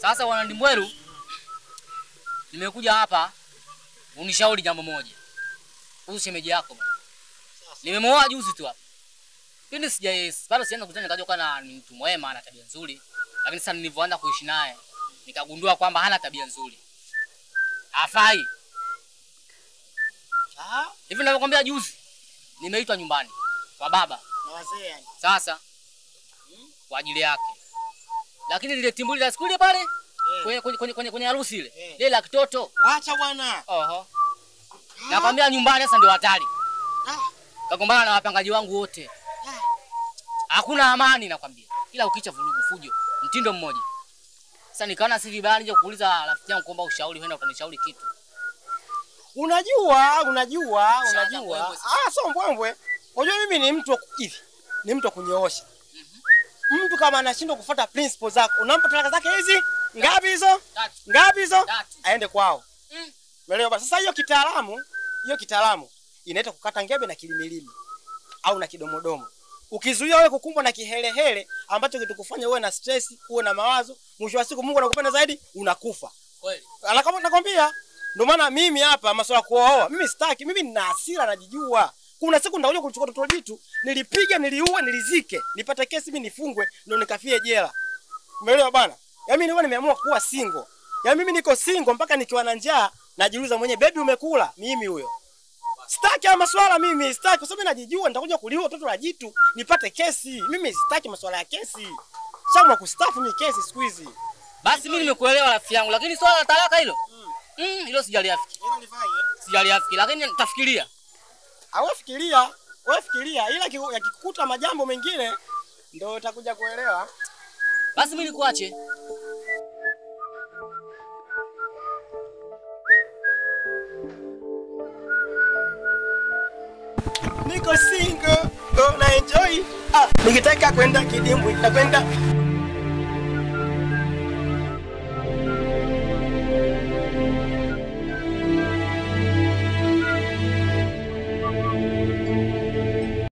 Sasa wana Ndimbweru, nimekuja hapa unishauri jambo moja. Kuhusu shemeji yako bwana. Nimemuoa juzi tu hapa. Pindi bado sienda kukutana nikaja kana ni mtu mwema na tabia nzuri. Lakini sasa nilivyoanza kuishi naye nikagundua kwamba hana tabia nzuri. Hafai. Hivi ninavyokuambia juzi nimeitwa nyumbani kwa baba na wazee yani. Sasa kwa ajili yake. Lakini lile timbuli la siku ile pale kwenye harusi ile. Ile la kitoto. Acha bwana. Oho. Nakwambia nyumbani sasa ndio hatari. Kagombana na wapangaji wangu wote. Hakuna amani nakwambia. Kila ukicha vurugu fujo, mtindo mmoja. Sasa nikaona si vibaya nje kuuliza rafiki yangu kuomba ushauri, wenda utanishauri kitu. Unajua. So mbwembwe. Unajua mimi ni mtu hivi. Ni mtu kunyoosha. Mtu kama anashindwa kufuata principles zako, unampa talaka zake hizi? Ngapi hizo? Ngapi hizo? Aende kwao. Umeelewa basi? Sasa hiyo kitaalamu inaitwa kukata ngebe na kilimilimi au na kidomodomo. Ukizuia wewe kukumbwa na kihelehele ambacho kitukufanya uwe na stress, uwe na mawazo, mwisho wa siku Mungu anakupenda zaidi, unakufa. Kweli. Kama nakwambia, ndio maana mimi hapa masuala kuoa, mimi sitaki, mimi nina hasira najijua. Kuna siku ndakuja kuchukua toto jitu, nilipiga, niliua, nilizike, nipate kesi mimi nifungwe ndio nikafie jela. Umeelewa bwana? Mimi nilikuwa nimeamua kuwa single. Mimi niko single mpaka nikiwa na njaa najiuliza mwenye baby umekula? Mimi huyo. Sitaki masuala mimi, sitaki kwa sababu najijua nitakuja kuliua toto la jitu, nipate kesi. Mimi sitaki masuala ya kesi. Shamwa kustafu mimi kesi siku hizi. Basi mimi nimekuelewa rafiki yangu, lakini swala la talaka hilo. Hilo sijaliafiki. Hilo nifanye. Sijaliafiki, lakini nitafikiria. Wewe fikiria ila yakikukuta majambo mengine ndio utakuja kuelewa. Basi mimi nikuache. Niko single, na enjoy. Nikitaka kwenda kidimbwi, nakwenda.